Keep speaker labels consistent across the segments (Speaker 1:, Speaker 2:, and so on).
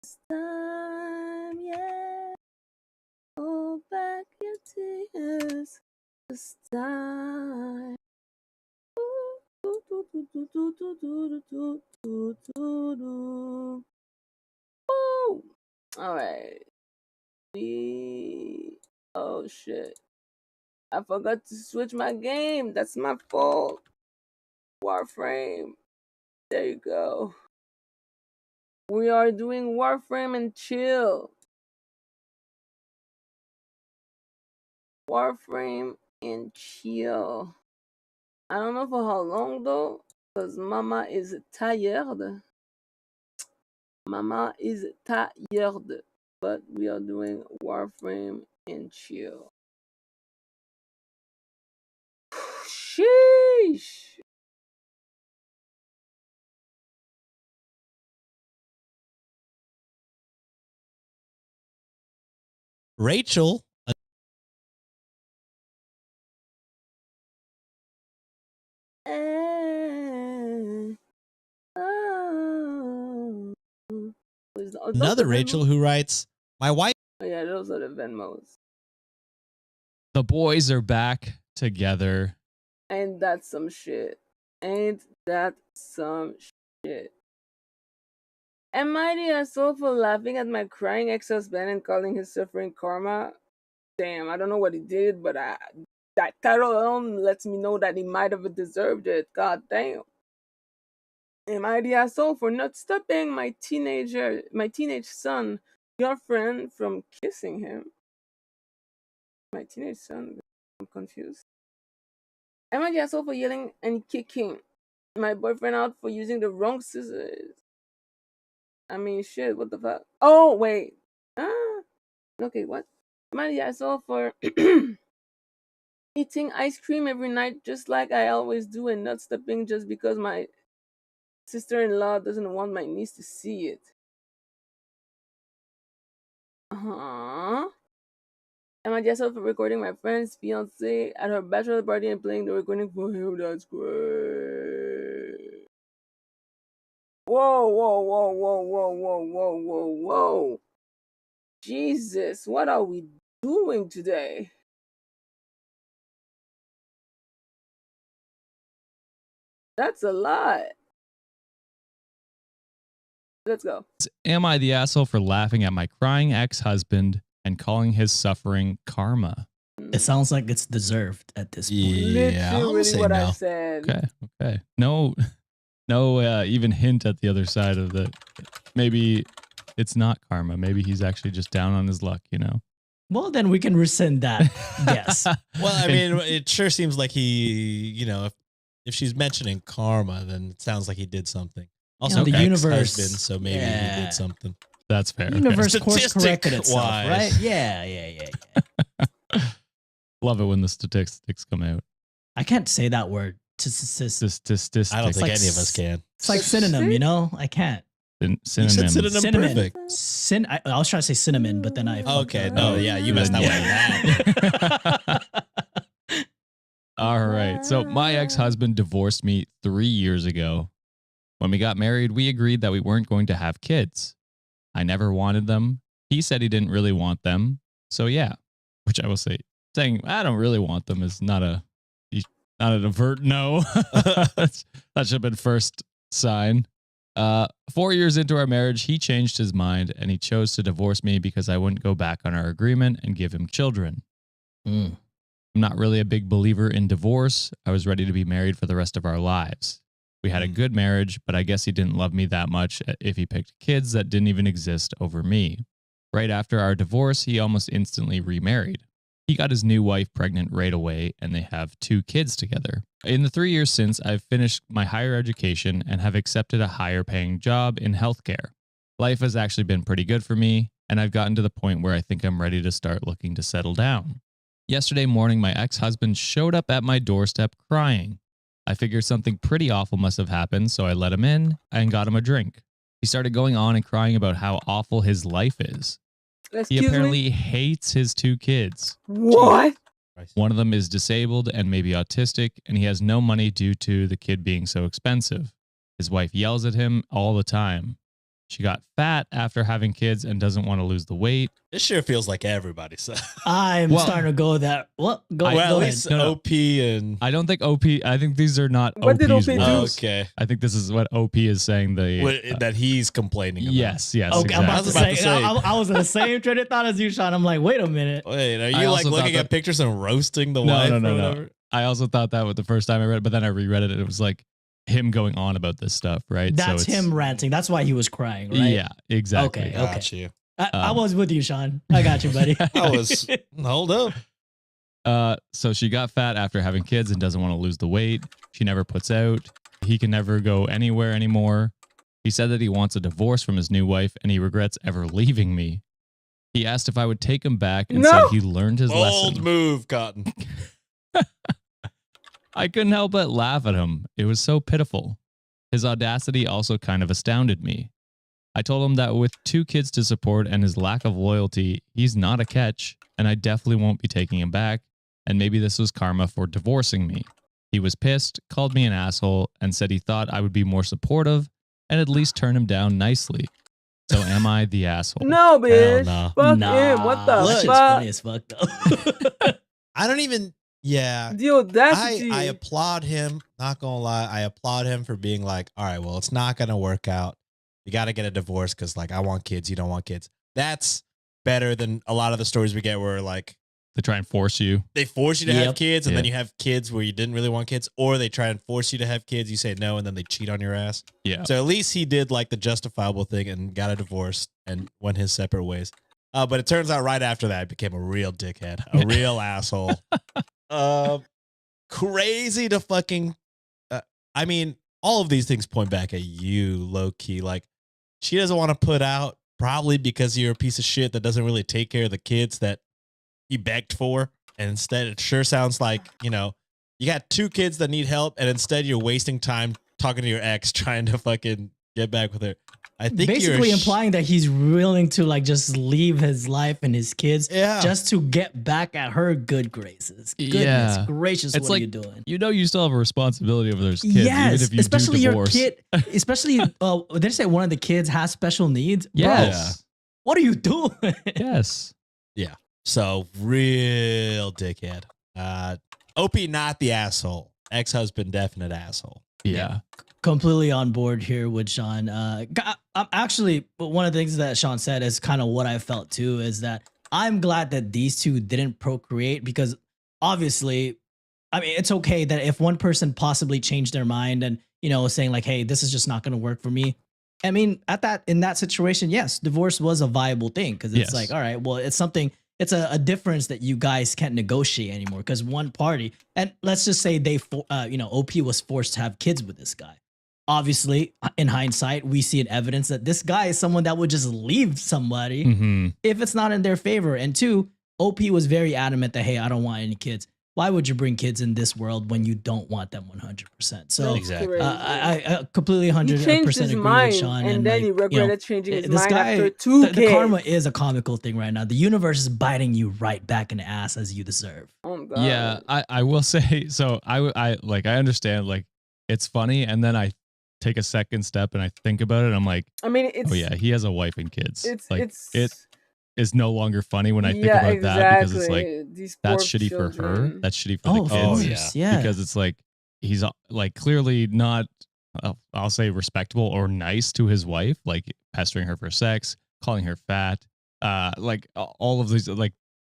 Speaker 1: This time, yeah. Hold back your tears. This time. Woo! All right. Oh shit! I forgot to switch my game. That's my fault. Warframe. There you go. We are doing Warframe and chill. Warframe and chill. I don't know for how long though, because Mama is tired. Mama is tired. But we are doing Warframe and chill. Sheesh.
Speaker 2: Rachel. Another Rachel who writes, my wife.
Speaker 1: Oh, yeah, those are the Venmos.
Speaker 3: The boys are back together.
Speaker 1: Ain't that some shit? Ain't that some shit? Am I the asshole for laughing at my crying ex-husband and calling his suffering karma? Damn, I don't know what he did, but that title alone lets me know that he might have deserved it. God damn. Am I the asshole for not stopping my teenage son, girlfriend, from kissing him? My teenage son? I'm confused. Am I the asshole for yelling and kicking my boyfriend out for using the wrong scissors? I mean, shit, what the fuck? Oh, wait. Okay, what? Am I the asshole for eating ice cream every night just like I always do and not stopping just because my sister-in-law doesn't want my niece to see it? Am I the asshole for recording my friend's fiance at her bachelor party and playing the recording for him? That's great. Whoa, whoa, whoa, whoa, whoa, whoa, whoa, whoa, whoa. Jesus, what are we doing today? That's a lot. Let's go.
Speaker 3: Am I the asshole for laughing at my crying ex-husband and calling his suffering karma?
Speaker 4: It sounds like it's deserved at this point.
Speaker 2: Yeah,
Speaker 1: Literally
Speaker 2: say
Speaker 1: what
Speaker 2: no.
Speaker 1: I said.
Speaker 3: Okay. No even hint at the other side of the. Maybe it's not karma. Maybe he's actually just down on his luck, you know?
Speaker 4: Well, then we can rescind that. Yes.
Speaker 2: Well, I mean, it sure seems like he, you know, if she's mentioning karma, then it sounds like he did something. Also,
Speaker 4: the universe,
Speaker 2: so maybe he did something.
Speaker 3: That's fair.
Speaker 4: The universe
Speaker 2: Okay.
Speaker 4: course corrected itself,
Speaker 2: Statistic-wise.
Speaker 4: right? Yeah.
Speaker 3: Love it when the statistics come out.
Speaker 4: I can't say that word.
Speaker 3: Statistics.
Speaker 2: I don't think
Speaker 4: like
Speaker 2: any of us can.
Speaker 4: It's like synonym, you know? I can't.
Speaker 2: Synonym.
Speaker 4: Cinnamon.
Speaker 2: Perfect.
Speaker 4: I was trying to say cinnamon, but then I.
Speaker 2: Okay. No. Yeah. You messed that one.
Speaker 3: All right. So my ex-husband divorced me 3 years ago. When we got married, we agreed that we weren't going to have kids. I never wanted them. He said he didn't really want them. So yeah, which I will say, saying I don't really want them is not an overt no. That should have been first sign. 4 years into our marriage, he changed his mind and he chose to divorce me because I wouldn't go back on our agreement and give him children. I'm not really a big believer in divorce. I was ready to be married for the rest of our lives. We had a good marriage, but I guess he didn't love me that much if he picked kids that didn't even exist over me. Right after our divorce, he almost instantly remarried. He got his new wife pregnant right away, and they have 2 kids together. In the 3 years since, I've finished my higher education and have accepted a higher paying job in healthcare. Life has actually been pretty good for me, and I've gotten to the point where I think I'm ready to start looking to settle down. Yesterday morning, my ex-husband showed up at my doorstep crying. I figured something pretty awful must have happened, so I let him in and got him a drink. He started going on and crying about how awful his life is. He apparently hates his 2 kids.
Speaker 1: What?
Speaker 3: One of them is disabled and maybe autistic, and he has no money due to the kid being so expensive. His wife yells at him all the time. She got fat after having kids and doesn't want to lose the weight.
Speaker 2: This sure feels like everybody. So.
Speaker 4: I'm
Speaker 3: Well-
Speaker 4: starting to go that. What? Go,
Speaker 2: Well, at
Speaker 4: go ahead.
Speaker 2: least
Speaker 3: No, no.
Speaker 2: OP and.
Speaker 3: I don't think OP. I think these are not
Speaker 1: What did
Speaker 3: OP's
Speaker 1: OP do?
Speaker 3: words.
Speaker 2: Okay.
Speaker 3: I think this is what OP is saying.
Speaker 2: That he's complaining about.
Speaker 3: Yes.
Speaker 4: Okay,
Speaker 3: Exactly.
Speaker 4: I'm about
Speaker 2: I
Speaker 4: to
Speaker 2: was about
Speaker 4: say.
Speaker 2: to say-
Speaker 4: I was in the same train of thought as you, Sean. I'm like, wait a minute.
Speaker 2: Wait, are
Speaker 3: I
Speaker 2: you
Speaker 3: also
Speaker 2: like
Speaker 3: thought
Speaker 2: looking
Speaker 3: that-
Speaker 2: at pictures and roasting the
Speaker 3: No,
Speaker 2: wife?
Speaker 3: no,
Speaker 2: or
Speaker 3: no.
Speaker 2: whatever?
Speaker 3: I also thought that with the first time I read it, but then I reread it and it was like him going on about this stuff, right?
Speaker 4: That's
Speaker 3: it's-
Speaker 4: him ranting. That's why he was crying, right?
Speaker 3: Yeah, exactly.
Speaker 4: Okay.
Speaker 2: Got you.
Speaker 4: I was with you, Sean. I got you, buddy.
Speaker 2: I was. Hold up.
Speaker 3: So she got fat after having kids and doesn't want to lose the weight. She never puts out. He can never go anywhere anymore. He said that he wants a divorce from his new wife and he regrets ever leaving me. He asked if I would take him back and
Speaker 1: No.
Speaker 3: said he learned his
Speaker 2: Bold
Speaker 3: lesson.
Speaker 2: move, Cotton.
Speaker 3: I couldn't help but laugh at him. It was so pitiful. His audacity also kind of astounded me. I told him that with 2 kids to support and his lack of loyalty, he's not a catch, and I definitely won't be taking him back, and maybe this was karma for divorcing me. He was pissed, called me an asshole, and said he thought I would be more supportive and at least turn him down nicely. So am I the asshole?
Speaker 1: No, bitch.
Speaker 2: no.
Speaker 1: Fuck
Speaker 4: Nah,
Speaker 1: him. What the
Speaker 4: that shit's
Speaker 1: fuck?
Speaker 4: funny as fuck, though.
Speaker 2: I don't even. Yeah.
Speaker 1: The audacity.
Speaker 2: I applaud him. Not gonna lie, I applaud him for being like, all right, well, it's not gonna work out. You got to get a divorce because, like, I want kids. You don't want kids. That's better than a lot of the stories we get where, like,
Speaker 3: To try and force you.
Speaker 2: they force you to have
Speaker 4: Yep.
Speaker 2: kids and then
Speaker 3: Yeah.
Speaker 2: you have kids where you didn't really want kids, or they try and force you to have kids. You say no, and then they cheat on your ass.
Speaker 3: Yeah.
Speaker 2: So at least he did like the justifiable thing and got a divorce and went his separate ways. But it turns out right after that, he became a real dickhead, a real asshole. Crazy to fucking. I mean, all of these things point back at you, low key. Like, she doesn't want to put out probably because you're a piece of shit that doesn't really take care of the kids that he begged for. And instead, it sure sounds like, you got 2 kids that need help, and instead you're wasting time talking to your ex trying to fucking get back with her. I think
Speaker 4: Basically
Speaker 2: you're
Speaker 4: implying that he's willing to like just leave his life and his kids
Speaker 2: Yeah.
Speaker 4: just to get back at her good graces. Goodness
Speaker 3: Yeah.
Speaker 4: gracious,
Speaker 3: It's
Speaker 4: what are
Speaker 3: like-
Speaker 4: you doing?
Speaker 3: You know you still have a responsibility over those kids,
Speaker 4: Yes,
Speaker 3: even if you
Speaker 4: especially
Speaker 3: do
Speaker 4: your
Speaker 3: divorce.
Speaker 4: kid. Especially, did they say one of the kids has special needs? Bro,
Speaker 3: Yes.
Speaker 4: what are you doing?
Speaker 3: Yes.
Speaker 2: So real dickhead. OP not the asshole. Ex-husband definite asshole.
Speaker 3: Yeah.
Speaker 4: Completely on board here with Sean. I'm actually, one of the things that Sean said is kind of what I felt too, is that I'm glad that these 2 didn't procreate, because obviously, I mean, it's okay that if one person possibly changed their mind and, saying like, hey, this is just not going to work for me. I mean, in that situation, yes, divorce was a viable thing, because it's
Speaker 3: Yes.
Speaker 4: like, all right, well, it's something. It's a difference that you guys can't negotiate anymore, because one party, and let's just say OP was forced to have kids with this guy. Obviously, in hindsight, we see an evidence that this guy is someone that would just leave somebody
Speaker 3: Mm-hmm.
Speaker 4: if it's not in their favor. And 2, OP was very adamant that, hey, I don't want any kids. Why would you bring kids in this world when you don't want them 100%? So
Speaker 1: That's
Speaker 2: Exactly.
Speaker 1: crazy.
Speaker 4: I completely
Speaker 1: He
Speaker 4: 100%
Speaker 1: changed
Speaker 4: agree
Speaker 1: his
Speaker 4: with
Speaker 1: mind,
Speaker 4: Sean.
Speaker 1: and then
Speaker 4: like,
Speaker 1: he regretted changing his
Speaker 4: this
Speaker 1: mind
Speaker 4: guy,
Speaker 1: after 2
Speaker 4: the
Speaker 1: kids.
Speaker 4: karma is a comical thing right now. The universe is biting you right back in the ass as you deserve.
Speaker 1: Oh, God.
Speaker 3: Yeah, I will say, so I understand, like, it's funny, and then I take a second step and I think about it and I'm like,
Speaker 1: I mean, it's
Speaker 3: oh yeah, he has a wife and kids.
Speaker 1: it's
Speaker 3: Like,
Speaker 1: it's
Speaker 3: it is no longer funny when I think
Speaker 1: yeah,
Speaker 3: about that, because it's like,
Speaker 1: exactly. These
Speaker 3: that's
Speaker 1: poor
Speaker 3: shitty for her,
Speaker 1: children.
Speaker 3: that's shitty for
Speaker 4: Oh,
Speaker 3: the
Speaker 4: of
Speaker 3: kids.
Speaker 4: course, yeah.
Speaker 3: Because it's like, he's like clearly not, I'll say respectable or nice to his wife, like pestering her for sex, calling her fat, like all of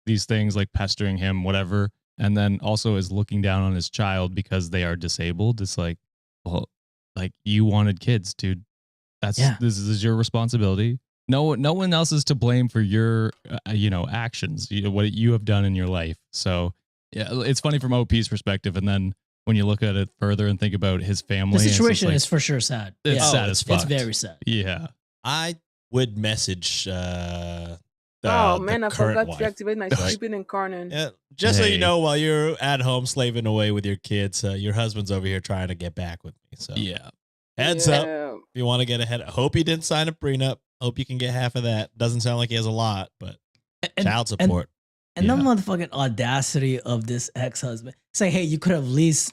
Speaker 3: these things, like pestering him, whatever. And then also is looking down on his child because they are disabled. It's like, well, like, you wanted kids, dude. This is your responsibility. No one else is to blame for your actions, what you have done in your life. So yeah, it's funny from OP's perspective, and then when you look at it further and think about his family,
Speaker 4: The
Speaker 3: it's just
Speaker 4: situation
Speaker 3: like,
Speaker 4: is for sure sad.
Speaker 3: it's sad as fuck.
Speaker 4: It's very sad.
Speaker 3: Yeah.
Speaker 2: I would message
Speaker 1: Oh
Speaker 2: the
Speaker 1: man, I
Speaker 2: current
Speaker 1: forgot
Speaker 2: wife.
Speaker 1: to activate my
Speaker 2: Right.
Speaker 1: stupid incarnate.
Speaker 2: Yeah, just so
Speaker 3: Hey.
Speaker 2: you know, while you're at home slaving away with your kids, your husband's over here trying to get back with me. So
Speaker 3: Yeah.
Speaker 2: heads up,
Speaker 1: Yeah.
Speaker 2: if you want to get ahead. I hope he didn't sign a prenup. Hope you can get half of that. Doesn't sound like he has a lot, but
Speaker 4: And-
Speaker 2: child support.
Speaker 4: And the
Speaker 3: Yeah.
Speaker 4: motherfucking audacity of this ex-husband. Say, hey, you could have at least,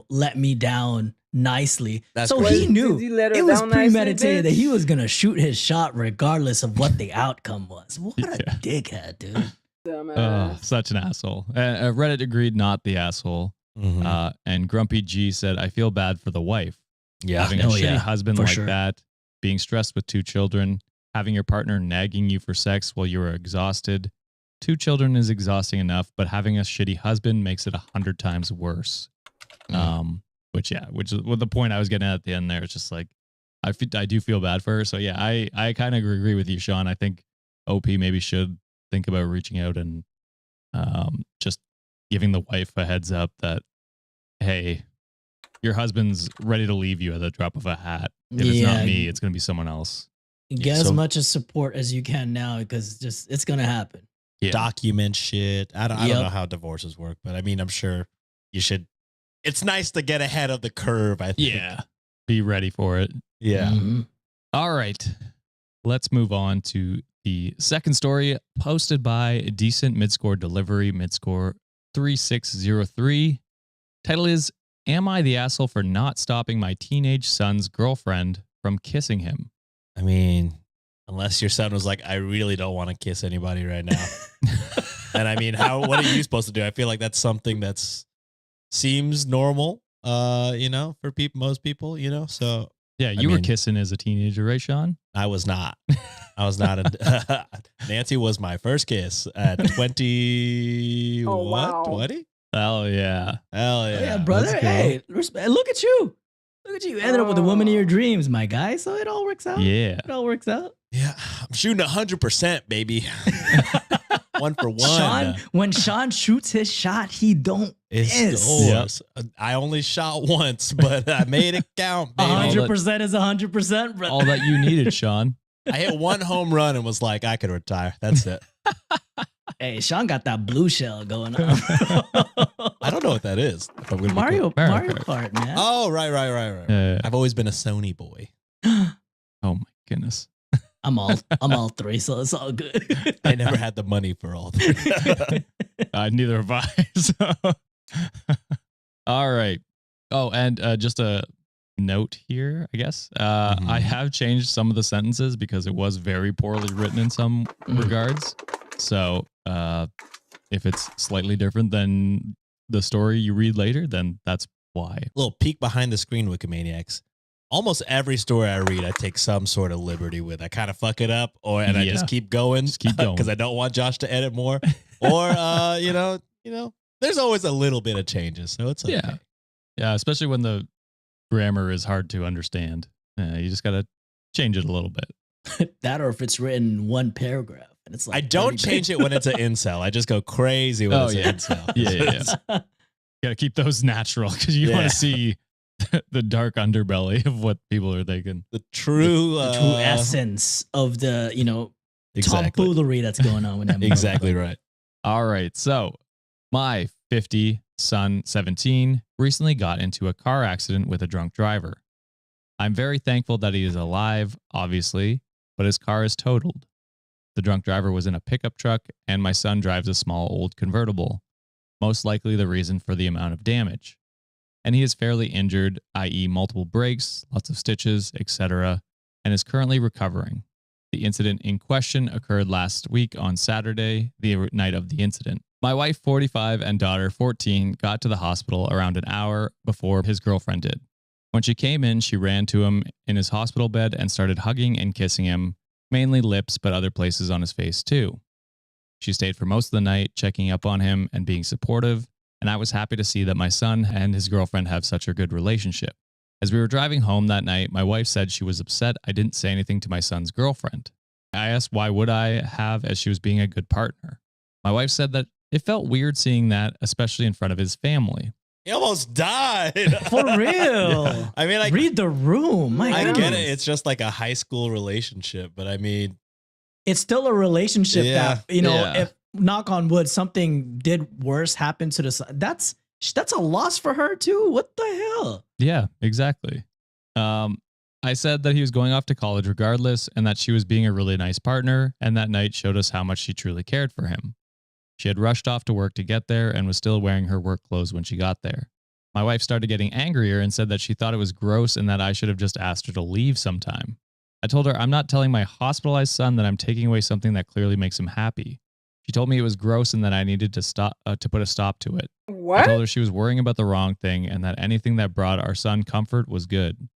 Speaker 4: let me down nicely.
Speaker 2: That's
Speaker 4: So
Speaker 2: crazy.
Speaker 4: he knew
Speaker 1: Did he let her
Speaker 4: it was
Speaker 1: down nicely,
Speaker 4: premeditated that he
Speaker 1: bitch?
Speaker 4: was gonna shoot his shot regardless of what the outcome was. What a
Speaker 3: Yeah.
Speaker 4: dickhead, dude.
Speaker 1: Dumbass.
Speaker 3: Such an asshole. Reddit agreed, not the asshole.
Speaker 2: Mhm.
Speaker 3: And Grumpy G said, I feel bad for the wife.
Speaker 2: Yeah.
Speaker 3: Having a
Speaker 4: Oh,
Speaker 3: shitty
Speaker 4: yeah,
Speaker 3: husband
Speaker 4: for
Speaker 3: like
Speaker 4: sure.
Speaker 3: that, being stressed with 2 children, having your partner nagging you for sex while you are exhausted. 2 children is exhausting enough, but having a shitty husband makes it 100 times worse. Which is what the point I was getting at the end there. It's just like, I do feel bad for her. So yeah, I kind of agree with you, Sean. I think OP maybe should think about reaching out and just giving the wife a heads up that, hey, your husband's ready to leave you at the drop of a hat. If it's not me, it's going to be someone else.
Speaker 4: Get as
Speaker 2: so-
Speaker 4: much as support as you can now because just it's gonna happen.
Speaker 3: Yeah.
Speaker 2: Document shit. I don't
Speaker 4: Yep.
Speaker 2: know how divorces work, but I mean, I'm sure you should. It's nice to get ahead of the curve, I think.
Speaker 3: Yeah. Be ready for it.
Speaker 2: Yeah.
Speaker 4: Mhm.
Speaker 3: All right. Let's move on to the second story posted by Decent Midscore Delivery, Midscore 3603. Title is, Am I the asshole for not stopping my teenage son's girlfriend from kissing him?
Speaker 2: I mean, unless your son was like, I really don't want to kiss anybody right now. And I mean, what are you supposed to do? I feel like that's something that's seems normal, for most people, so
Speaker 3: Yeah, you were
Speaker 2: mean-
Speaker 3: kissing as a teenager, right, Sean?
Speaker 2: I was not. Nancy was my first kiss at 20.
Speaker 1: Oh,
Speaker 2: what?
Speaker 1: wow.
Speaker 2: 20?
Speaker 3: Oh, yeah.
Speaker 2: Hell
Speaker 4: Oh,
Speaker 2: yeah.
Speaker 4: yeah, brother.
Speaker 3: that's cool.
Speaker 4: Hey, respect. Look at you. Look at you. You ended up with the woman of your dreams, my guy. So it all works out.
Speaker 3: Yeah.
Speaker 4: It all works out.
Speaker 2: Yeah, I'm shooting 100%, baby. 1 for 1.
Speaker 4: Sean, when Sean shoots his shot, he don't
Speaker 2: It's
Speaker 4: miss.
Speaker 2: yours. I only shot once, but I made it count, baby.
Speaker 4: 100% is 100%, brother.
Speaker 3: All that you needed, Sean.
Speaker 2: I hit 1 home run and was like, I could retire. That's it.
Speaker 4: Hey, Sean got that blue shell going on.
Speaker 2: I don't know what that is. if I'm gonna be
Speaker 4: Mario
Speaker 2: clear.
Speaker 3: Mario
Speaker 4: Kart, man.
Speaker 2: Oh, right. I've always been a Sony boy.
Speaker 3: Oh, my goodness.
Speaker 4: I'm all 3, so it's all good.
Speaker 2: I never had the money for all 3.
Speaker 3: Neither have I. So. All right. Oh, and just a note here, I guess. I have changed some of the sentences because it was very poorly written in some regards. So if it's slightly different than the story you read later, then that's why.
Speaker 2: Little peek behind the screen, Wikimaniacs. Almost every story I read, I take some sort of liberty with. I kind of fuck it up, and I just keep going.
Speaker 3: Just keep going.
Speaker 2: Because I don't want Josh to edit more. Or, there's always a little bit of changes, so it's okay.
Speaker 3: Yeah. Yeah, especially when the grammar is hard to understand. You just got to change it a little bit.
Speaker 4: That or if it's written in 1 paragraph. And it's like
Speaker 2: I don't
Speaker 4: 30
Speaker 2: change it when it's an incel. I just go crazy when it's an incel.
Speaker 3: Yeah. Got to keep those natural because you want to see the dark underbelly of what people are thinking.
Speaker 2: The true,
Speaker 4: the true essence of the,
Speaker 2: exactly.
Speaker 4: tomfoolery that's going on with that.
Speaker 2: Exactly right.
Speaker 3: All right. So my 50 son, 17, recently got into a car accident with a drunk driver. I'm very thankful that he is alive, obviously, but his car is totaled. The drunk driver was in a pickup truck, and my son drives a small old convertible, most likely the reason for the amount of damage. And he is fairly injured, i.e. multiple breaks, lots of stitches, etc., and is currently recovering. The incident in question occurred last week on Saturday, the night of the incident. My wife, 45, and daughter, 14, got to the hospital around an hour before his girlfriend did. When she came in, she ran to him in his hospital bed and started hugging and kissing him, mainly lips, but other places on his face too. She stayed for most of the night, checking up on him and being supportive, and I was happy to see that my son and his girlfriend have such a good relationship. As we were driving home that night, my wife said she was upset I didn't say anything to my son's girlfriend. I asked why would I have, as she was being a good partner. My wife said that it felt weird seeing that, especially in front of his family.
Speaker 2: He almost died.
Speaker 4: For real.
Speaker 2: I mean,
Speaker 4: read the room.
Speaker 2: I get
Speaker 4: goodness.
Speaker 2: it. It's just like a high school relationship, but I mean,
Speaker 4: It's still a relationship
Speaker 2: Yeah.
Speaker 4: that, if knock on wood, something did worse happen to the son. That's a loss for her too. What the hell?
Speaker 3: Yeah, exactly. I said that he was going off to college regardless and that she was being a really nice partner, and that night showed us how much she truly cared for him. She had rushed off to work to get there and was still wearing her work clothes when she got there. My wife started getting angrier and said that she thought it was gross and that I should have just asked her to leave sometime. I told her I'm not telling my hospitalized son that I'm taking away something that clearly makes him happy. She told me it was gross and that I needed to stop to put a stop to it.
Speaker 1: What?
Speaker 3: I told her she was worrying about the wrong thing and that anything that brought our son comfort was good.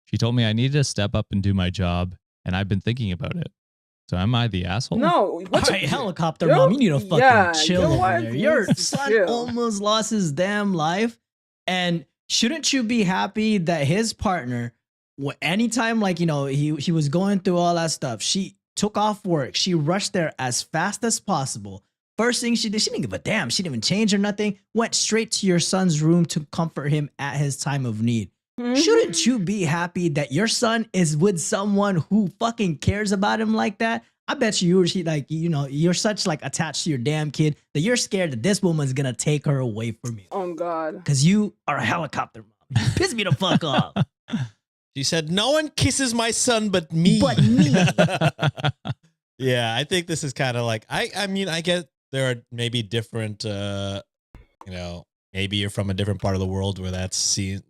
Speaker 3: She told me I needed to step up and do my job, and I've been thinking about it. So am I the asshole?
Speaker 1: No.
Speaker 4: All right, helicopter mom, you need to fucking chill over
Speaker 1: wife
Speaker 4: there. Your
Speaker 1: needs to
Speaker 4: son
Speaker 1: chill.
Speaker 4: almost lost his damn life. And shouldn't you be happy that his partner, anytime like, you know, he was going through all that stuff, she took off work. She rushed there as fast as possible. First thing she did, she didn't give a damn. She didn't even change or nothing. Went straight to your son's room to comfort him at his time of need. Shouldn't you be happy that your son is with someone who fucking cares about him like that? I bet you like, you know, you're such like attached to your damn kid that you're scared that this woman's gonna take her away from you.
Speaker 1: Oh God.
Speaker 4: Because you are a helicopter mom. You piss me the fuck off.
Speaker 2: She said, "No one kisses my son but me."
Speaker 4: But me.
Speaker 2: Yeah, I think this is kind of like I mean, I get there are maybe different maybe you're from a different part of the world where that's seen,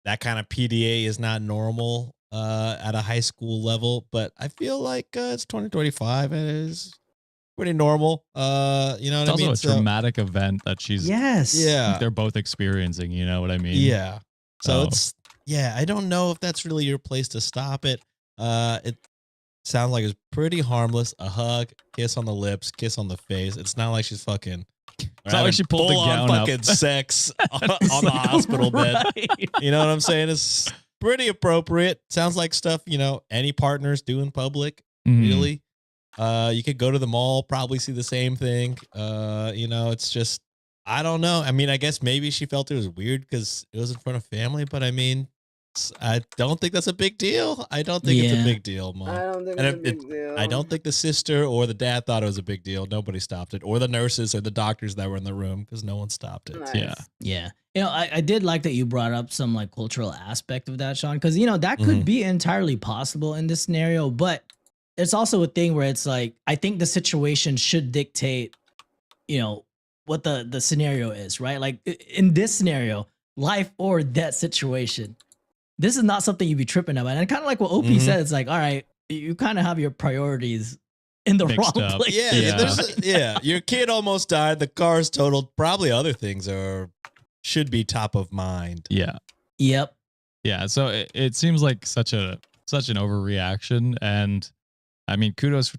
Speaker 2: that kind of PDA is not normal at a high school level, but I feel like it's 2025 and it is pretty normal. You know what
Speaker 3: It's
Speaker 2: I
Speaker 3: also
Speaker 2: mean?
Speaker 3: a traumatic event that she's
Speaker 2: Yeah.
Speaker 3: they're both experiencing, you know what I mean?
Speaker 2: Yeah. So
Speaker 3: Oh.
Speaker 2: it's I don't know if that's really your place to stop it. It sounds like it's pretty harmless. A hug, kiss on the lips, kiss on the face. It's not like she's fucking.
Speaker 3: It's not like she pulled the gown up.
Speaker 2: fucking sex on the hospital bed. You know what I'm saying? It's pretty appropriate. Sounds like stuff, you know, any partners do in public,
Speaker 3: Mhm.
Speaker 2: really. You could go to the mall, probably see the same thing. You know, it's just, I don't know. I mean, I guess maybe she felt it was weird because it was in front of family, but I mean, I don't think that's a big deal. I don't think it's a big deal, Mom.
Speaker 1: I don't think
Speaker 2: And
Speaker 1: it's a big deal.
Speaker 2: I don't think the sister or the dad thought it was a big deal. Nobody stopped it, or the nurses or the doctors that were in the room, because no one stopped it.
Speaker 1: Nice.
Speaker 3: Yeah.
Speaker 4: Yeah. You know, I did like that you brought up some like cultural aspect of that, Sean, because, you know, that could be entirely possible in this scenario. But it's also a thing where it's like, I think the situation should dictate, you know, what the scenario is, right? Like in this scenario, life or death situation, this is not something you'd be tripping about. And kind of like what OP said, it's like, all right, you kind of have your priorities in the
Speaker 3: Mixed
Speaker 4: wrong
Speaker 3: up.
Speaker 4: place.
Speaker 2: Yeah, your kid almost died. The car's totaled. Probably other things should be top of mind.
Speaker 3: Yeah.
Speaker 4: Yep.
Speaker 3: Yeah. So it seems like such an overreaction. And I mean, kudos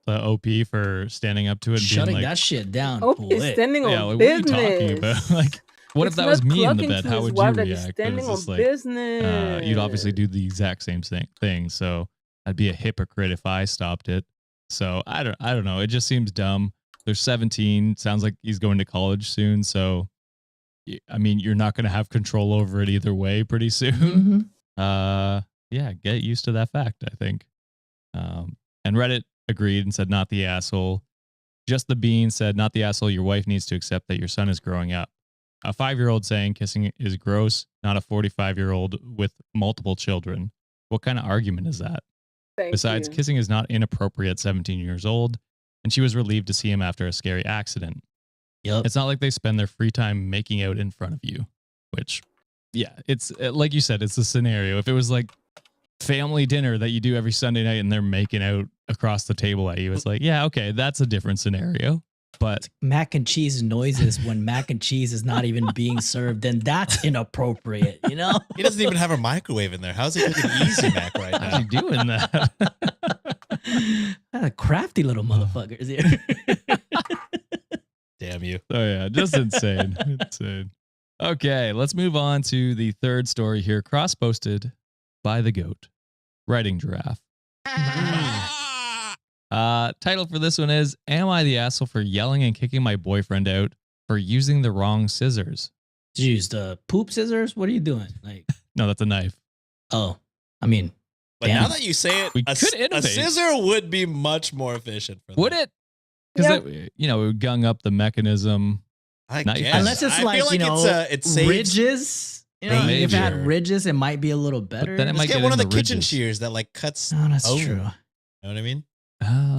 Speaker 3: to OP for standing up to it and
Speaker 4: Shutting
Speaker 3: being like,
Speaker 4: that shit down.
Speaker 1: Oh, he's
Speaker 4: quick.
Speaker 1: standing on
Speaker 3: yeah, like, what are you
Speaker 1: business.
Speaker 3: talking about? Like, what if
Speaker 1: It's
Speaker 3: that was
Speaker 1: not
Speaker 3: me in the
Speaker 1: clucking
Speaker 3: bed?
Speaker 1: to
Speaker 3: How
Speaker 1: his
Speaker 3: would you
Speaker 1: wife that he's
Speaker 3: react? But
Speaker 1: standing
Speaker 3: it's
Speaker 1: on
Speaker 3: just like,
Speaker 1: business.
Speaker 3: you'd obviously do the exact same thing. So I'd be a hypocrite if I stopped it. So I don't know. It just seems dumb. They're 17. Sounds like he's going to college soon. So, I mean, you're not going to have control over it either way pretty soon.
Speaker 4: Mhm.
Speaker 3: Yeah, get used to that fact, I think. And Reddit agreed and said, not the asshole. Just the Bean said, not the asshole. Your wife needs to accept that your son is growing up. A 5-year-old saying kissing is gross, not a 45-year-old with multiple children. What kind of argument is that?
Speaker 1: Thank
Speaker 3: Besides,
Speaker 1: you.
Speaker 3: kissing is not inappropriate at 17 years old, and she was relieved to see him after a scary accident.
Speaker 4: Yep.
Speaker 3: It's not like they spend their free time making out in front of you, which, yeah, it's like you said, it's a scenario. If it was like family dinner that you do every Sunday night and they're making out across the table at you, it's like, yeah, okay, that's a different scenario. But
Speaker 4: Mac and cheese noises when mac and cheese is not even being served, then that's inappropriate, you know?
Speaker 2: He doesn't even have a microwave in there. How's he cooking Easy Mac right
Speaker 3: how's
Speaker 2: now?
Speaker 3: he doing that?
Speaker 4: Crafty little motherfuckers here.
Speaker 2: Damn you.
Speaker 3: Oh yeah, just insane. Insane. Okay, let's move on to the third story here, cross-posted by the GOAT, Writing Giraffe. Title for this one is, Am I the asshole for yelling and kicking my boyfriend out for using the wrong scissors?
Speaker 4: Did you use the poop scissors? What are you doing? Like,
Speaker 3: No, that's a knife.
Speaker 4: oh, I mean,
Speaker 2: But
Speaker 4: damn.
Speaker 2: now that you say it,
Speaker 3: We
Speaker 2: a
Speaker 3: could
Speaker 2: a
Speaker 3: innovate.
Speaker 2: scissor would be much more efficient for
Speaker 3: Would
Speaker 2: that.
Speaker 3: it? Because
Speaker 1: Yeah.
Speaker 3: it would gung up the mechanism.
Speaker 2: I
Speaker 3: Not
Speaker 2: guess.
Speaker 3: yet.
Speaker 4: Unless it's
Speaker 2: I
Speaker 4: like,
Speaker 2: feel like
Speaker 4: you know,
Speaker 2: it saves.
Speaker 4: ridges. You know, if it had
Speaker 2: Danger.
Speaker 4: ridges, it might be a little better.
Speaker 3: then it
Speaker 2: Just
Speaker 3: might
Speaker 2: get
Speaker 3: get
Speaker 2: one of
Speaker 3: in
Speaker 2: the
Speaker 3: the
Speaker 2: kitchen
Speaker 3: ridges.
Speaker 2: shears that like cuts.
Speaker 4: Oh, that's
Speaker 2: Oh.
Speaker 4: true.
Speaker 2: You know what I mean?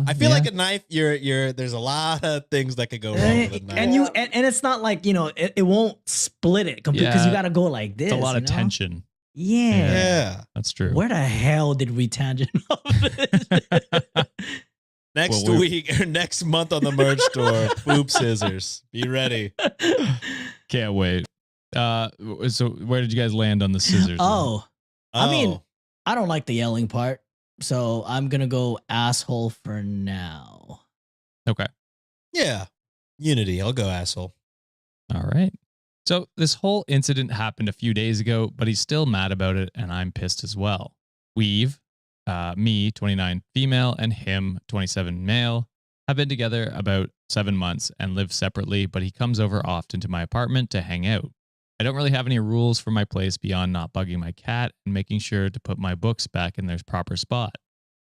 Speaker 2: I feel like a knife. There's a lot of things that could go wrong with a knife.
Speaker 4: And it's not like it won't split it completely because you got to go like this.
Speaker 3: It's a lot of tension.
Speaker 4: Yeah,
Speaker 3: that's true.
Speaker 4: Where the hell did we tangent off this?
Speaker 2: Next week or next month on the merch store, boob scissors. Be ready.
Speaker 3: Can't wait. So where did you guys land on the scissors?
Speaker 4: I mean, I don't like the yelling part, so I'm gonna go asshole for now.
Speaker 3: Okay.
Speaker 2: Yeah. Unity. I'll go asshole.
Speaker 3: All right. So this whole incident happened a few days ago, but he's still mad about it, and I'm pissed as well. We've, me, 29 female, and him, 27 male, have been together about 7 months and live separately, but he comes over often to my apartment to hang out. I don't really have any rules for my place beyond not bugging my cat and making sure to put my books back in their proper spot.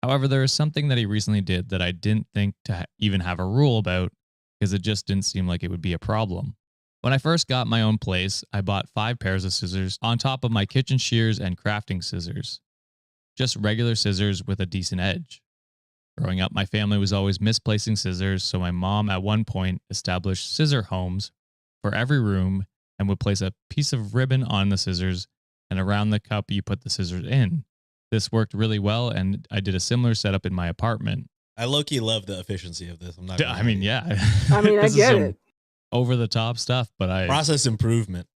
Speaker 3: However, there is something that he recently did that I didn't think to even have a rule about because it just didn't seem like it would be a problem. When I first got my own place, I bought 5 pairs of scissors on top of my kitchen shears and crafting scissors. Just regular scissors with a decent edge. Growing up, my family was always misplacing scissors, so my mom at one point established scissor homes for every room and would place a piece of ribbon on the scissors, and around the cup you put the scissors in. This worked really well, and I did a similar setup in my apartment.
Speaker 2: I low-key love the efficiency of this.
Speaker 3: I mean, yeah.
Speaker 1: I mean, I get it.
Speaker 3: Over-the-top stuff, but
Speaker 2: process improvement.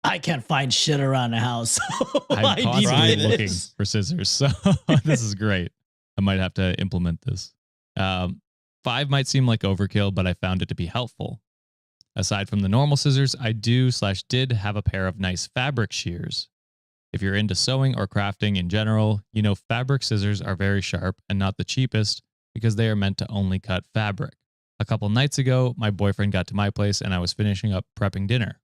Speaker 4: I can't find shit around the house. So
Speaker 3: I'm constantly looking for scissors, so this is great. I might have to implement this. 5 might seem like overkill, but I found it to be helpful. Aside from the normal scissors, I did have a pair of nice fabric shears. If you're into sewing or crafting in general, you know fabric scissors are very sharp and not the cheapest because they are meant to only cut fabric. A couple nights ago, my boyfriend got to my place and I was finishing up prepping dinner.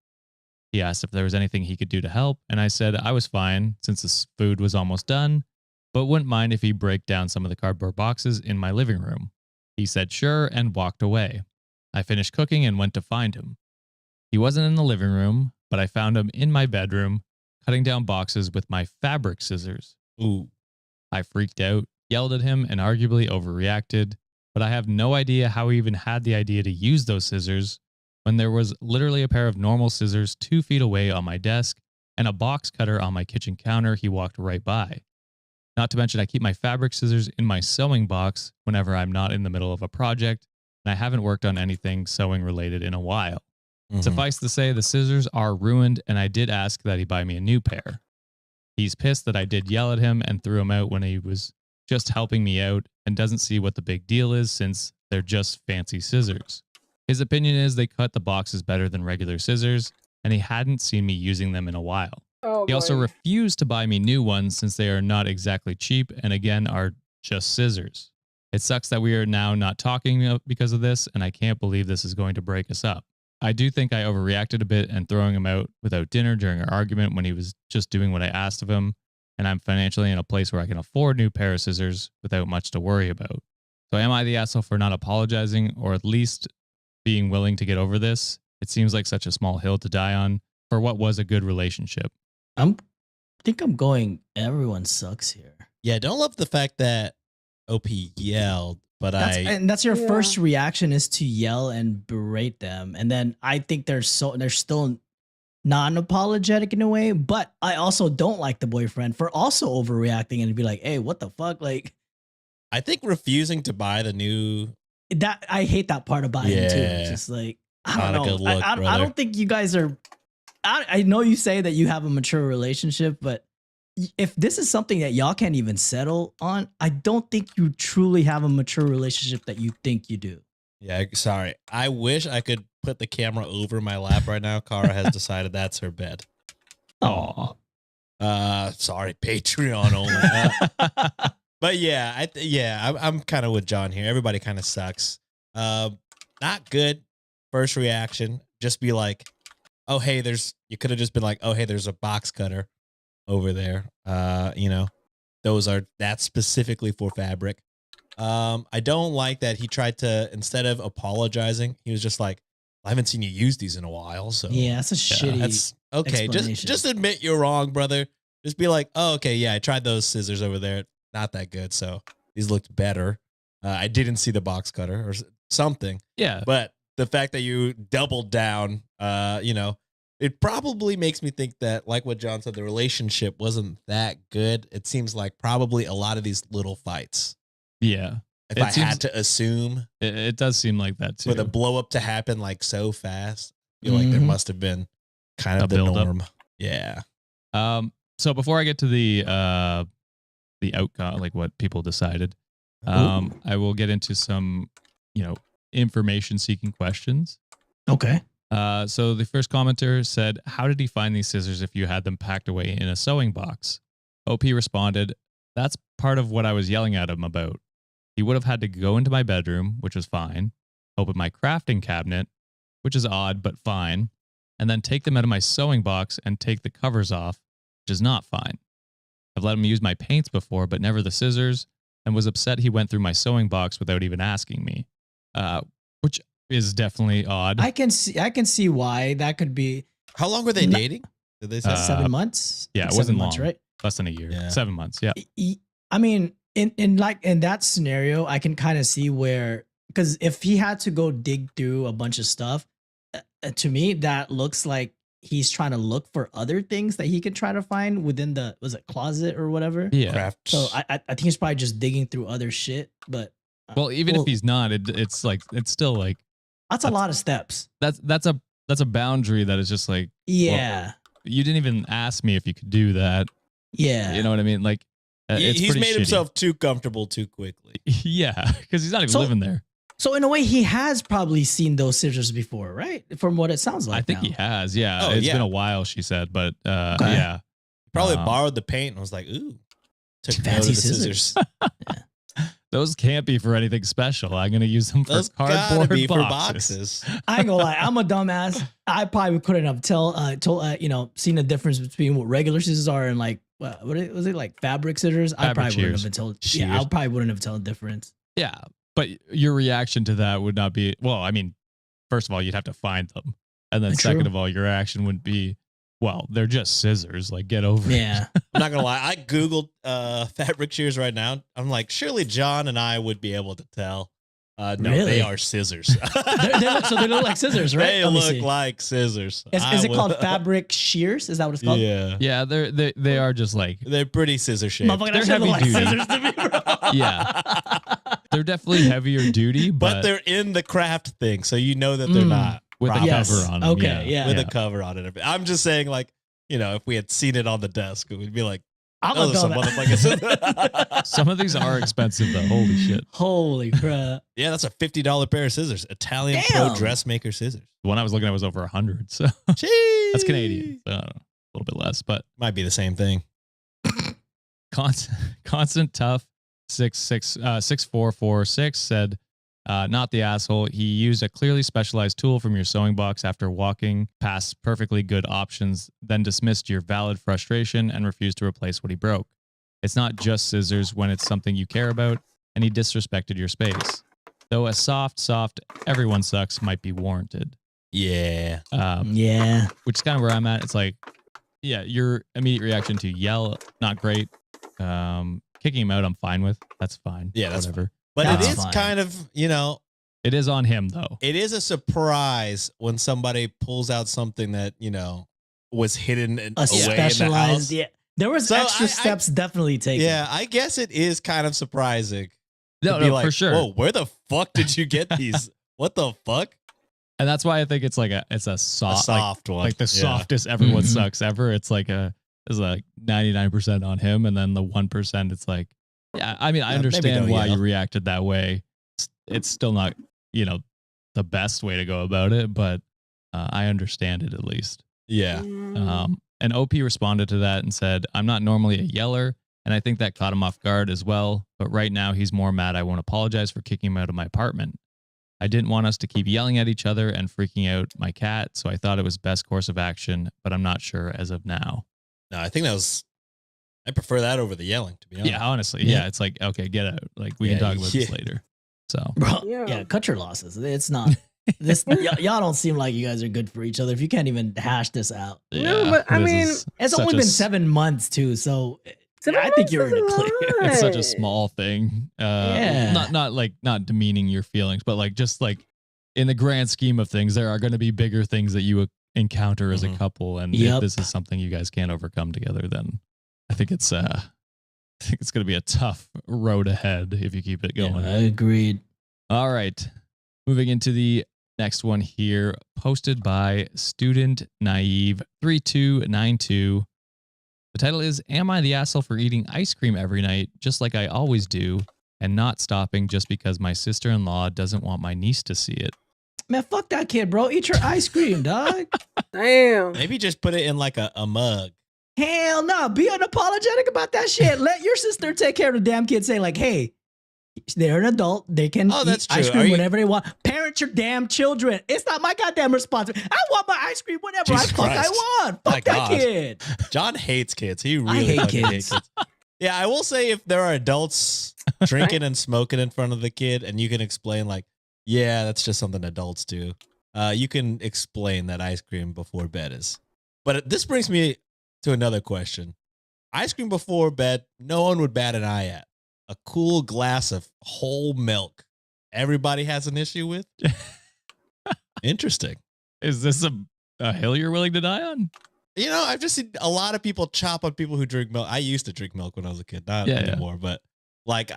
Speaker 3: He asked if there was anything he could do to help, and I said I was fine since the food was almost done, but wouldn't mind if he break down some of the cardboard boxes in my living room. He said sure and walked away. I finished cooking and went to find him. He wasn't in the living room, but I found him in my bedroom, cutting down boxes with my fabric scissors.
Speaker 2: Ooh.
Speaker 3: I freaked out, yelled at him, and arguably overreacted, but I have no idea how he even had the idea to use those scissors when there was literally a pair of normal scissors 2 feet away on my desk and a box cutter on my kitchen counter he walked right by. Not to mention I keep my fabric scissors in my sewing box whenever I'm not in the middle of a project, and I haven't worked on anything sewing related in a while. Mm-hmm. Suffice to say, the scissors are ruined, and I did ask that he buy me a new pair. He's pissed that I did yell at him and threw him out when he was just helping me out and doesn't see what the big deal is since they're just fancy scissors. His opinion is they cut the boxes better than regular scissors, and he hadn't seen me using them in a while. He also refused to buy me new ones since they are not exactly cheap and again are just scissors. It sucks that we are now not talking because of this, and I can't believe this is going to break us up. I do think I overreacted a bit and throwing him out without dinner during our argument when he was just doing what I asked of him, and I'm financially in a place where I can afford a new pair of scissors without much to worry about. So am I the asshole for not apologizing or at least being willing to get over this? It seems like such a small hill to die on for what was a good relationship.
Speaker 4: I think I'm going, everyone sucks here.
Speaker 2: Yeah, don't love the fact that OP yelled, but
Speaker 4: and that's your first reaction is to yell and berate them. And then I think they're still non-apologetic in a way, but I also don't like the boyfriend for also overreacting and be like, hey, what the fuck? Like,
Speaker 2: I think refusing to buy the new
Speaker 4: that I hate that part about it too. It's just like, I don't know. I don't think you guys are. I know you say that you have a mature relationship, but if this is something that y'all can't even settle on, I don't think you truly have a mature relationship that you think you do.
Speaker 2: Yeah, sorry. I wish I could put the camera over my lap right now. Kara has decided that's her bed.
Speaker 3: Oh,
Speaker 2: sorry, Patreon only. But yeah, I'm kind of with John here. Everybody kind of sucks. Not good. First reaction, just be like, oh, hey, you could have just been like, oh, hey, there's a box cutter over there. That's specifically for fabric. I don't like that he tried to, instead of apologizing, he was just like, I haven't seen you use these in a while. So
Speaker 4: yeah, that's a shitty.
Speaker 2: That's okay. Just admit you're wrong, brother. Just be like, oh, okay, yeah, I tried those scissors over there. Not that good. So these looked better. I didn't see the box cutter or something.
Speaker 3: Yeah.
Speaker 2: But the fact that you doubled down, it probably makes me think that, like what John said, the relationship wasn't that good. It seems like probably a lot of these little fights.
Speaker 3: Yeah.
Speaker 2: If I had to assume,
Speaker 3: it does seem like that too.
Speaker 2: for the blow up to happen like so fast, I feel like there must have been kind of the norm. Yeah.
Speaker 3: So before I get to the outcome, like what people decided, I will get into some, information seeking questions.
Speaker 4: Okay.
Speaker 3: So the first commenter said, how did he find these scissors if you had them packed away in a sewing box? OP responded, that's part of what I was yelling at him about. He would have had to go into my bedroom, which was fine, open my crafting cabinet, which is odd, but fine, and then take them out of my sewing box and take the covers off, which is not fine. I've let him use my paints before, but never the scissors, and was upset he went through my sewing box without even asking me, which is definitely odd.
Speaker 4: I can see why that could be.
Speaker 2: How long were they dating? Did they say
Speaker 4: 7 months?
Speaker 3: Yeah, it
Speaker 4: 7
Speaker 3: wasn't
Speaker 4: months,
Speaker 3: long.
Speaker 4: right?
Speaker 3: Less than a year.
Speaker 2: Yeah.
Speaker 3: 7 months. Yeah.
Speaker 4: I mean, in that scenario, I can kind of see where, because if he had to go dig through a bunch of stuff, to me that looks like he's trying to look for other things that he could try to find within the closet or whatever.
Speaker 3: Yeah.
Speaker 2: Craft.
Speaker 4: So I think he's probably just digging through other shit. But
Speaker 3: Well, even if he's not, it's still like
Speaker 4: that's a lot of steps.
Speaker 3: that's a boundary that is just like,
Speaker 4: Yeah.
Speaker 3: well, you didn't even ask me if you could do that.
Speaker 4: Yeah.
Speaker 3: You know what I mean? Like, it's
Speaker 2: He's
Speaker 3: pretty
Speaker 2: made
Speaker 3: shitty.
Speaker 2: himself too comfortable too quickly.
Speaker 3: Yeah, because he's not even living there.
Speaker 4: So in a way, he has probably seen those scissors before, right? From what it sounds like.
Speaker 3: I think
Speaker 4: now.
Speaker 3: he has. Yeah,
Speaker 2: Oh,
Speaker 3: it's
Speaker 2: yeah.
Speaker 3: been a while, she said, but
Speaker 4: Okay.
Speaker 3: yeah.
Speaker 2: Probably borrowed the paint and was like, ooh, took
Speaker 4: Fancy
Speaker 2: note of the
Speaker 4: scissors.
Speaker 3: Those can't be for anything special. I'm gonna use them for
Speaker 2: Those gotta
Speaker 3: cardboard
Speaker 2: be for
Speaker 3: boxes.
Speaker 2: boxes.
Speaker 4: I ain't gonna lie, I'm a dumbass. I probably couldn't have seen the difference between what regular scissors are and like was it like fabric scissors? I
Speaker 3: Fabric
Speaker 4: probably wouldn't
Speaker 3: shears.
Speaker 4: have been told.
Speaker 2: Shears.
Speaker 4: Yeah, I probably wouldn't have told the difference.
Speaker 3: Yeah, but your reaction to that would not be, well, I mean, first of all, you'd have to find them, and then
Speaker 4: True.
Speaker 3: second of all, your reaction would be, well, they're just scissors. Like, get over it.
Speaker 4: Yeah.
Speaker 2: I'm not gonna lie. I googled fabric shears right now. I'm like, surely John and I would be able to tell. No,
Speaker 4: Really?
Speaker 2: they are scissors.
Speaker 4: they look like scissors, right?
Speaker 2: They
Speaker 4: Let me
Speaker 2: look
Speaker 4: see.
Speaker 2: like scissors.
Speaker 4: Is it called fabric shears? Is that what it's called?
Speaker 2: Yeah,
Speaker 3: Yeah, they are just like,
Speaker 2: they're pretty scissor shaped.
Speaker 4: Motherfucker,
Speaker 3: They're
Speaker 4: that shit look like
Speaker 3: heavy duty.
Speaker 4: scissors to me, bro.
Speaker 3: Yeah. they're definitely heavier duty,
Speaker 2: but
Speaker 3: but
Speaker 2: they're in the craft thing, so you know that they're not
Speaker 3: with a
Speaker 2: proper.
Speaker 4: Yes.
Speaker 3: cover on them.
Speaker 4: Okay, yeah.
Speaker 2: with a cover on it. I'm just saying, like, if we had seen it on the desk, it would be like,
Speaker 4: I'm
Speaker 2: those
Speaker 4: a
Speaker 2: are some
Speaker 4: dumbass.
Speaker 2: motherfuckers.
Speaker 3: Some of these are expensive though. Holy shit.
Speaker 4: Holy crap.
Speaker 2: Yeah, that's a $50 pair of scissors. Italian pro
Speaker 4: Damn.
Speaker 2: dressmaker scissors.
Speaker 3: The one I was looking at was over 100. So
Speaker 2: Jeez.
Speaker 3: that's Canadian. So I don't know, a little bit less, but
Speaker 2: Might be the same thing.
Speaker 3: constant tough 6446 said, not the asshole. He used a clearly specialized tool from your sewing box after walking past perfectly good options, then dismissed your valid frustration and refused to replace what he broke. It's not just scissors when it's something you care about, and he disrespected your space. Though a soft, everyone sucks might be warranted.
Speaker 2: Yeah.
Speaker 4: Yeah.
Speaker 3: Which is kind of where I'm at. It's like, yeah, your immediate reaction to yell, not great. Kicking him out, I'm fine with. That's fine.
Speaker 2: Yeah, that's
Speaker 3: whatever.
Speaker 2: But
Speaker 4: That's
Speaker 2: it is
Speaker 4: fine.
Speaker 2: kind of,
Speaker 3: It is on him though.
Speaker 2: it is a surprise when somebody pulls out something that, was hidden away
Speaker 4: A
Speaker 2: in the
Speaker 4: specialized,
Speaker 2: house.
Speaker 4: yeah. There was
Speaker 2: So
Speaker 4: extra
Speaker 2: I-
Speaker 4: steps definitely taken.
Speaker 2: Yeah, I guess it is kind of surprising.
Speaker 3: No,
Speaker 2: to be
Speaker 3: no,
Speaker 2: like,
Speaker 3: for sure.
Speaker 2: Whoa, where the fuck did you get these? What the fuck?
Speaker 3: And that's why I think it's like it's a
Speaker 2: A
Speaker 3: soft,
Speaker 2: soft one.
Speaker 3: like the
Speaker 2: Yeah.
Speaker 3: softest everyone
Speaker 4: Mhm.
Speaker 3: sucks ever. It's like 99% on him, and then the 1%. It's like, yeah. I mean, I
Speaker 2: Yeah, maybe
Speaker 3: understand
Speaker 2: don't
Speaker 3: why
Speaker 2: yell.
Speaker 3: you reacted that way. It's still not, the best way to go about it, but I understand it at least.
Speaker 2: Yeah.
Speaker 3: And OP responded to that and said, I'm not normally a yeller, and I think that caught him off guard as well. But right now he's more mad I won't apologize for kicking him out of my apartment. I didn't want us to keep yelling at each other and freaking out my cat, so I thought it was best course of action, but I'm not sure as of now.
Speaker 2: No, I think I prefer that over the yelling, to be honest.
Speaker 3: Yeah, honestly.
Speaker 4: Yeah.
Speaker 3: Yeah, it's like, okay, get out. Like, we
Speaker 2: Yeah,
Speaker 3: can talk about this
Speaker 2: yeah.
Speaker 3: later. So,
Speaker 4: Bro,
Speaker 1: Yeah.
Speaker 4: yeah, cut your losses. It's not y'all don't seem like you guys are good for each other if you can't even hash this out.
Speaker 1: No, but I
Speaker 3: this
Speaker 1: mean,
Speaker 3: is
Speaker 4: It's
Speaker 3: such
Speaker 4: only
Speaker 3: a
Speaker 4: been
Speaker 3: s-
Speaker 4: 7 months too, so I think you're in a clear.
Speaker 3: It's such a small thing.
Speaker 4: Yeah.
Speaker 3: Not demeaning your feelings, but like just like in the grand scheme of things, there are going to be bigger things that you encounter as a couple, and if this is something you guys can't overcome together, then I think it's going to be a tough road ahead if you keep it going.
Speaker 4: Yeah, I agreed.
Speaker 3: All right, moving into the next one here, posted by Student Naive 3292. The title is, Am I the asshole for eating ice cream every night, just like I always do, and not stopping just because my sister-in-law doesn't want my niece to see it?
Speaker 4: Man, fuck that kid, bro. Eat your ice cream, dog.
Speaker 1: Damn.
Speaker 2: Maybe just put it in like a mug.
Speaker 4: Hell no. Be unapologetic about that shit. Let your sister take care of the damn kid. Say like, hey, they're an adult. They can
Speaker 2: that's
Speaker 4: eat ice
Speaker 2: true.
Speaker 4: cream
Speaker 2: Are you-
Speaker 4: whenever they want. Parent your damn children. It's not my goddamn responsibility. I want my ice cream whenever
Speaker 2: Jesus
Speaker 4: I
Speaker 2: Christ.
Speaker 4: want.
Speaker 2: My
Speaker 4: Fuck that
Speaker 2: God.
Speaker 4: kid.
Speaker 2: John hates kids. He
Speaker 4: I
Speaker 2: really
Speaker 4: hate
Speaker 2: fucking
Speaker 4: kids.
Speaker 2: hates kids. Yeah, I will say if there are adults drinking and smoking in front of the kid and you can explain like, yeah, that's just something adults do. You can explain that ice cream before bed is. But this brings me to another question. Ice cream before bed, no one would bat an eye at. A cool glass of whole milk. Everybody has an issue with? Interesting.
Speaker 3: Is this a hill you're willing to die on?
Speaker 2: You know, I've just seen a lot of people chop on people who drink milk. I used to drink milk when I was a kid, not anymore. But like,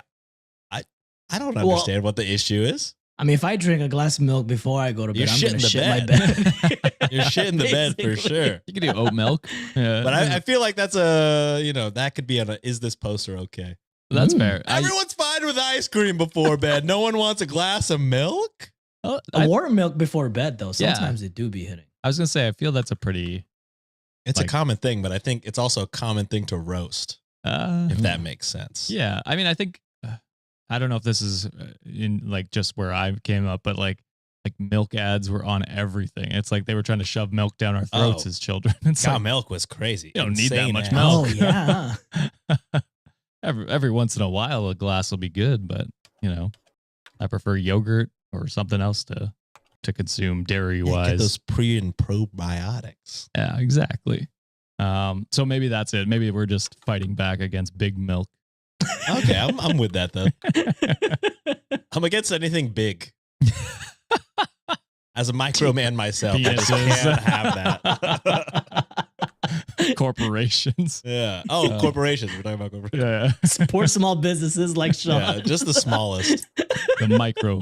Speaker 2: I don't understand what the issue is.
Speaker 4: I mean, if I drink a glass of milk before I go to bed,
Speaker 2: You're
Speaker 4: I'm
Speaker 2: shitting
Speaker 4: gonna
Speaker 2: the
Speaker 4: shit my
Speaker 2: bed.
Speaker 4: bed.
Speaker 2: You're shitting the bed for
Speaker 4: Basically.
Speaker 2: sure.
Speaker 3: You could do oat milk. Yeah.
Speaker 2: But I feel like that's that could be on a is this poster okay?
Speaker 3: That's fair.
Speaker 2: Everyone's fine with ice cream before bed. No one wants a glass of milk?
Speaker 4: A warm milk before bed, though.
Speaker 3: Yeah.
Speaker 4: Sometimes it do be hitting.
Speaker 3: I was going to say, I feel that's a pretty...
Speaker 2: It's
Speaker 3: Like-
Speaker 2: a common thing, but I think it's also a common thing to roast, if that makes sense.
Speaker 3: Yeah. I mean, I think... I don't know if this is in like just where I came up, but like milk ads were on everything. It's like they were trying to shove milk down our throats as children. It's
Speaker 2: Cow
Speaker 3: like,
Speaker 2: milk was crazy.
Speaker 3: You don't need that
Speaker 2: Insane
Speaker 3: much
Speaker 2: ads.
Speaker 3: milk.
Speaker 4: Oh, yeah.
Speaker 3: every once in a while, a glass will be good, but I prefer yogurt or something else to consume dairy
Speaker 2: Yeah,
Speaker 3: wise.
Speaker 2: get those pre and probiotics.
Speaker 3: Yeah, exactly. So maybe that's it. Maybe we're just fighting back against big milk.
Speaker 2: Okay, I'm with that though. I'm against anything big. As a micro man myself, I just
Speaker 3: Penises.
Speaker 2: can't have that.
Speaker 3: Corporations.
Speaker 2: Yeah. Oh, corporations. We're talking about corporations.
Speaker 3: Yeah.
Speaker 4: Support small businesses like Sean.
Speaker 2: Yeah, just the smallest.
Speaker 3: The micro.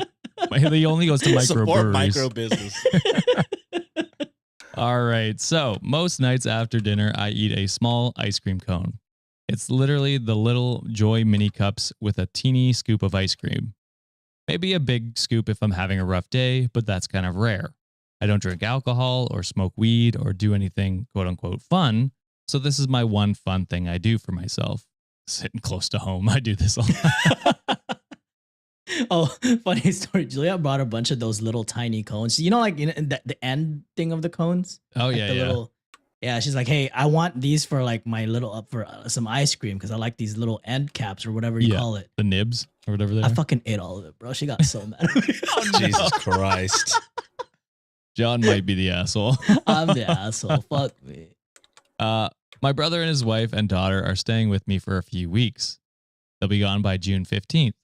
Speaker 3: He only goes to micro
Speaker 2: Support
Speaker 3: breweries.
Speaker 2: micro business.
Speaker 3: All right. So most nights after dinner, I eat a small ice cream cone. It's literally the little Joy mini cups with a teeny scoop of ice cream. Maybe a big scoop if I'm having a rough day, but that's kind of rare. I don't drink alcohol or smoke weed or do anything quote unquote fun. So this is my one fun thing I do for myself. Sitting close to home. I do this all the time.
Speaker 4: Oh, funny story. Julia brought a bunch of those little tiny cones. Like the end thing of the cones.
Speaker 3: Oh,
Speaker 4: Like
Speaker 3: yeah,
Speaker 4: the
Speaker 3: yeah.
Speaker 4: little. Yeah, she's like, hey, I want these for like my little for some ice cream because I like these little end caps or whatever you
Speaker 3: Yeah.
Speaker 4: call it.
Speaker 3: The nibs or whatever they
Speaker 4: I
Speaker 3: are.
Speaker 4: fucking ate all of it, bro. She got so mad. At me.
Speaker 2: Jesus Christ.
Speaker 3: John might be the asshole.
Speaker 4: I'm the asshole. Fuck me.
Speaker 3: My brother and his wife and daughter are staying with me for a few weeks. They'll be gone by June 15th,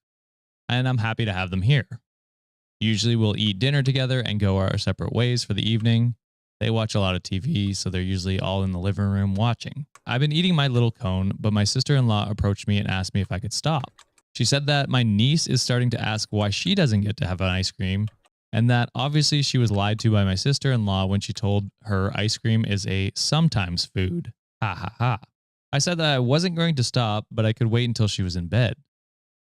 Speaker 3: and I'm happy to have them here. Usually we'll eat dinner together and go our separate ways for the evening. They watch a lot of TV, so they're usually all in the living room watching. I've been eating my little cone, but my sister-in-law approached me and asked me if I could stop. She said that my niece is starting to ask why she doesn't get to have an ice cream, and that obviously she was lied to by my sister-in-law when she told her ice cream is a sometimes food. Ha ha ha. I said that I wasn't going to stop, but I could wait until she was in bed.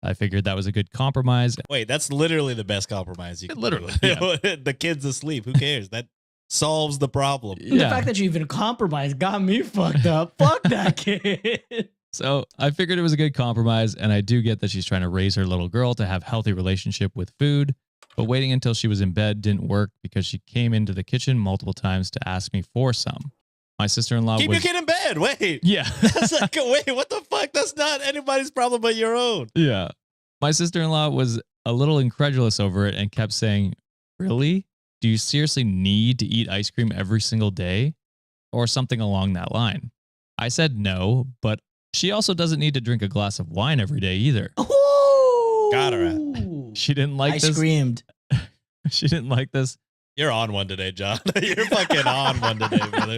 Speaker 3: I figured that was a good compromise.
Speaker 2: Wait, that's literally the best compromise you can
Speaker 3: Literally,
Speaker 2: do. The kid's asleep. Who cares? That solves the problem.
Speaker 4: The fact that you even compromised got me fucked up. Fuck that kid.
Speaker 3: So I figured it was a good compromise, and I do get that she's trying to raise her little girl to have healthy relationship with food, but waiting until she was in bed didn't work because she came into the kitchen multiple times to ask me for some. My sister-in-law
Speaker 2: Keep
Speaker 3: was...
Speaker 2: your kid in bed. Wait.
Speaker 3: Yeah.
Speaker 2: That's like, wait, what the fuck? That's not anybody's problem but your own.
Speaker 3: Yeah. My sister-in-law was a little incredulous over it and kept saying, really? Do you seriously need to eat ice cream every single day? Or something along that line. I said no, but She also doesn't need to drink a glass of wine every day either.
Speaker 4: Ooh.
Speaker 2: Got her
Speaker 3: She didn't like
Speaker 4: I
Speaker 3: this.
Speaker 4: screamed.
Speaker 3: She didn't like this.
Speaker 2: You're on one today, John. You're fucking on one today, brother.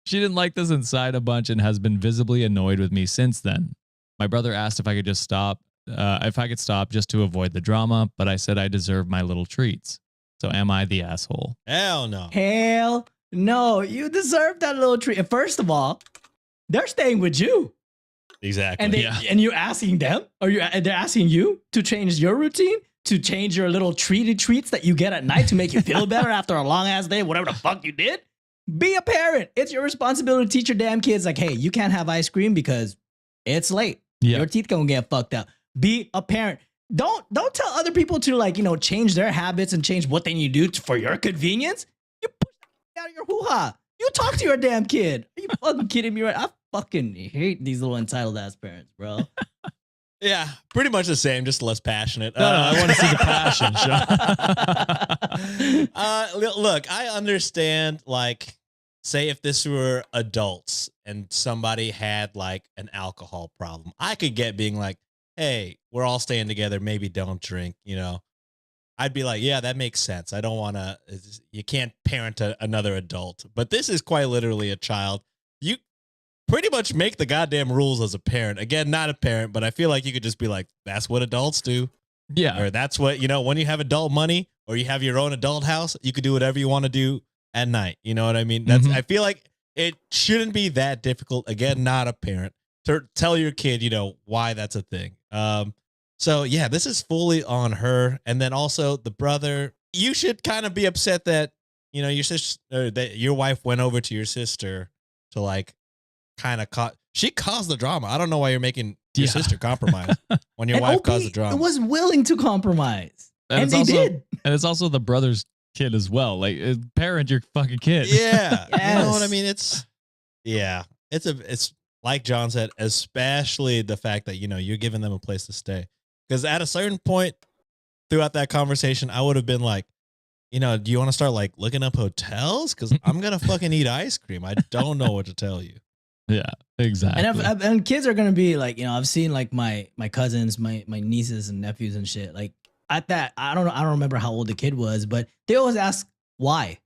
Speaker 3: She didn't like this inside a bunch and has been visibly annoyed with me since then. My brother asked if I could just stop, if I could stop just to avoid the drama, but I said I deserve my little treats. So am I the asshole?
Speaker 2: Hell no.
Speaker 4: Hell no. You deserve that little treat. And first of all, they're staying with you.
Speaker 2: Exactly.
Speaker 4: And and you're asking them, or they're asking you to change your routine, to change your little treats that you get at night to make you feel better after a long ass day, whatever the fuck you did. Be a parent. It's your responsibility to teach your damn kids, like, hey, you can't have ice cream because it's late.
Speaker 3: Yeah.
Speaker 4: Your teeth gonna get fucked up. Be a parent. Don't tell other people to, like, change their habits and change what they need to do for your convenience. You push that out of your hoo-ha. You talk to your damn kid. Are you fucking kidding me? Right? I fucking hate these little entitled ass parents, bro.
Speaker 2: Yeah, pretty much the same, just less passionate.
Speaker 3: No, I want to see the passion, Sean.
Speaker 2: Look, I understand, like, say if this were adults and somebody had, like, an alcohol problem, I could get being like, hey, we're all staying together, maybe don't drink, I'd be like, yeah, that makes sense. I don't want to, you can't parent another adult. But this is quite literally a child. You pretty much make the goddamn rules as a parent. Again, not a parent, but I feel like you could just be like, that's what adults do.
Speaker 3: Yeah.
Speaker 2: Or that's what, when you have adult money or you have your own adult house, you could do whatever you want to do at night. You know what I mean? That's, I feel like it shouldn't be that difficult. Again, not a parent, to tell your kid, why that's a thing. So yeah, this is fully on her. And then also the brother, you should kind of be upset that, your sister, that your wife went over to your sister to, like, kind of she caused the drama. I don't know why you're making your sister compromise when your wife caused the drama.
Speaker 4: Was willing to compromise. And they did.
Speaker 3: And it's also the brother's kid as well. Like, parent your fucking kid.
Speaker 2: Yeah.
Speaker 4: Yes.
Speaker 2: You know what I mean? It's like John said, especially the fact that, you're giving them a place to stay. Because at a certain point throughout that conversation, I would have been like, do you want to start, like, looking up hotels? Because I'm going to fucking eat ice cream. I don't know what to tell you.
Speaker 3: Yeah, exactly.
Speaker 4: And kids are going to be like, I've seen, like, my cousins, my nieces and nephews and shit. Like, at that, I don't remember how old the kid was, but they always ask, why?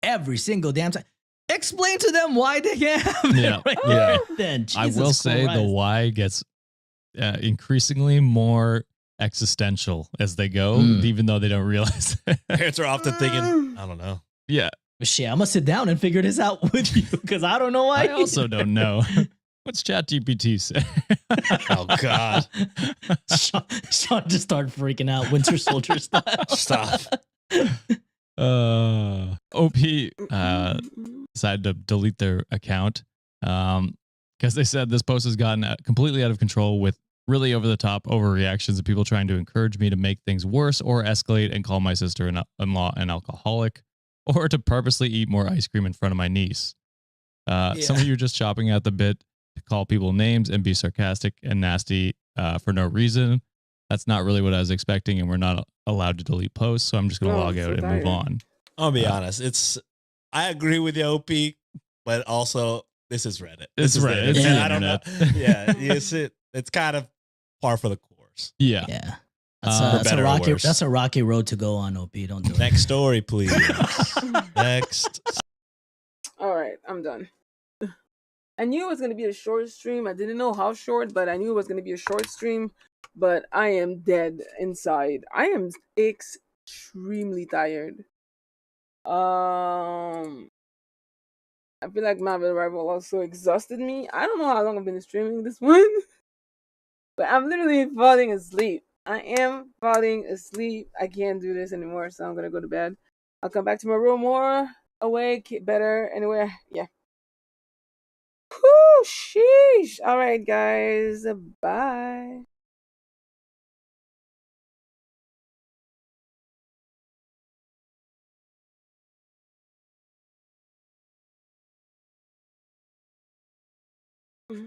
Speaker 4: Every single damn time. Explain to them why they can't have it right there. Then,
Speaker 3: I will say the why gets increasingly more existential as they go, even though they don't realize it.
Speaker 2: Parents are often thinking, I don't know.
Speaker 3: Yeah.
Speaker 4: But shit, I'm going to sit down and figure this out with you because I don't know why.
Speaker 3: I also don't know. What's ChatGPT say?
Speaker 2: Oh, God.
Speaker 4: Sean just started freaking out, Winter Soldier style.
Speaker 2: Stop.
Speaker 3: OP decided to delete their account because they said this post has gotten completely out of control with really over-the-top overreactions of people trying to encourage me to make things worse or escalate and call my sister-in-law an alcoholic or to purposely eat more ice cream in front of my niece. Some of you are just chopping at the bit to call people names and be sarcastic and nasty for no reason. That's not really what I was expecting, and we're not allowed to delete posts, so I'm just going to log out and move on.
Speaker 2: I'll be honest. I agree with the OP, but also this is Reddit.
Speaker 3: It's Reddit. It's
Speaker 2: I don't know. Yeah, it's kind of par for the course.
Speaker 3: Yeah.
Speaker 4: Yeah. That's a rocky road to go on, OP. Don't do it.
Speaker 2: Next story, please. Next.
Speaker 1: All right, I'm done. I knew it was going to be a short stream. I didn't know how short, but I knew it was going to be a short stream. But I am dead inside. I am extremely tired. I feel like my arrival also exhausted me. I don't know how long I've been streaming this one, but I'm literally falling asleep. I am falling asleep. I can't do this anymore, so I'm gonna go to bed. I'll come back to my room more awake, better. Anyway, yeah. Whew, sheesh. All right, guys. Bye. Mm-hmm.